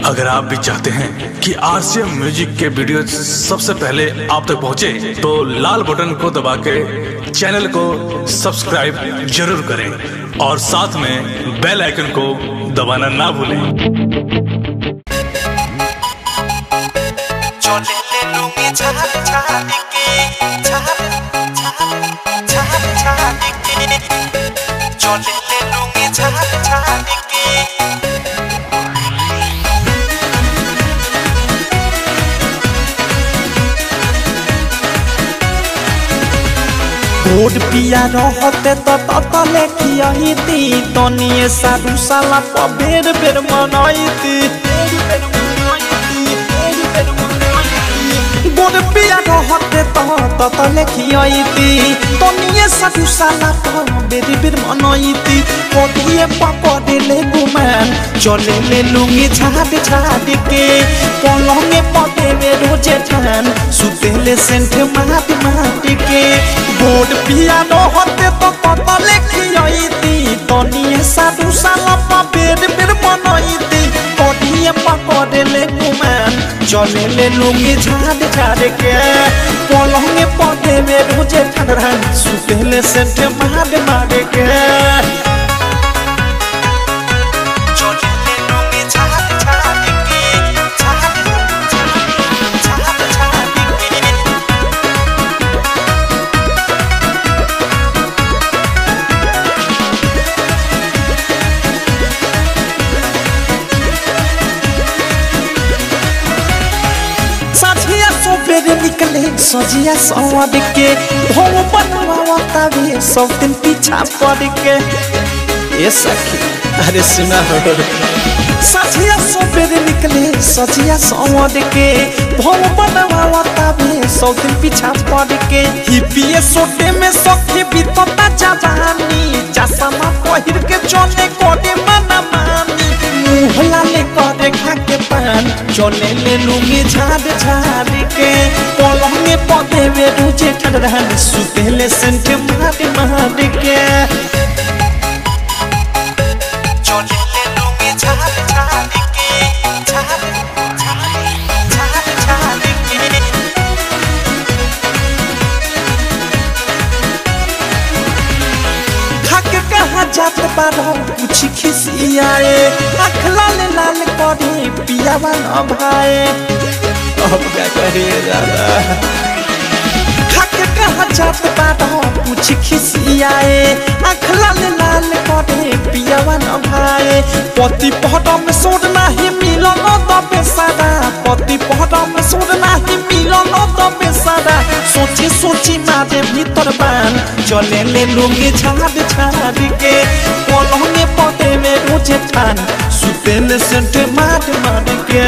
अगर आप भी चाहते हैं कि आरसीएम म्यूजिक के वीडियो सबसे पहले आप तक पहुंचे, तो लाल बटन को दबा के चैनल को सब्सक्राइब जरूर करें और साथ में बेल आइकन को दबाना ना भूलें। गोड पिया रहते तले खियाईती तनिए साधु साला बेर बेर मनाईती। गोड पिया रहते तले खियाईती तनिए साधु साला बेर बेर मनाईती। कदिए पकड़े ले गुमान चले ले लुंगी झाड़ झाड़ के पलंगे पटे में रोजे ठान सुतेले सेंट माट माट के। गोड पिया रहते तले खियाईती तनिए साधु साला बेर बेर मनाईती। कदिए पकड़े ले गुमान चले ले लुंगी झाड़ झाड़ के पलंगे पटे में रोजे ठान सुतेले सेंट माट माट के। निकले सजिया सवाद के भव बनवाता भी सब दिन पीछा पड़ के। ये सखी अरे सुना हो सजिया सबेरे निकले सजिया सवाद के भव बनवाता भी सब दिन पीछा पड़ के। हिपिए सोटे में सखी बीतता जवानी चश्मा पहिर के चले कोडे मना मानी मुहला ले करे खा के पान चले ले लुंगी झाड़ झाड़ के पलंगे पौधे में रुझे ठंडा सुतेले सेंट मार मार के। चले ले लुंगी झाड़ झाड़ के झाड़ झाड़ के। खाके कहाँ जात बारो कुछ खिसियाए आँख लाल लाल करे पियावा न भाए। अब क्या करिए दादा खाके कहाँ जात बारो कुछ खिसियाए आँख लाल लाल करे पियावा न भाए। पति पहरा में सोर नहीं मिलन दबे सारा पति पहरा में सोर नहीं मिलन दबे सारा सोची सोची मारे भीतर बान चले ले लुंगी झाड़ झाड़ के पलंगे पटे में रोजे ठान सुतेले सेंट मार मार के।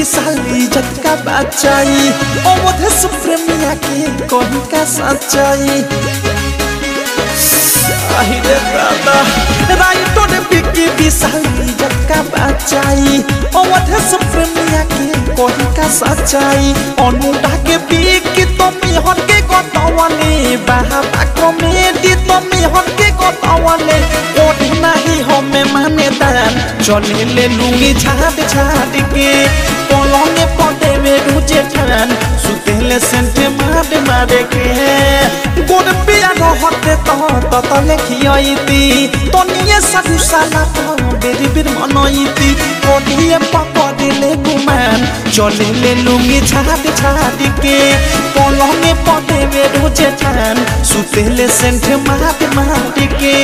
साली जटका बचाई अवध सुप्रेमिया के कहीं का सच्चाई रे दादा राइटो ने बिकी विशाली जटका बचाई अवध सुप्रेमिया के कहीं का सच्चाई अनुडा के बिकी तो मिहर के गतवाले बाबा कॉमेडी तो मिहर के गतवाले ओढ़ नहीं हमें माने दान चले ले लुंगी झाड़ झाड़ के पलंगे पटे में रुझे ठान सुतेले सेंट मार मार के। गोड पिया रहते तले खियाईती तनिए साधु साला बेर बेर मनाईती। कदिए पकड़े ले गुमान चले ले लुंगी झाड़ झाड़ के पलंगे पटे में रुझे ठान सुतेले सेंट मार मार के।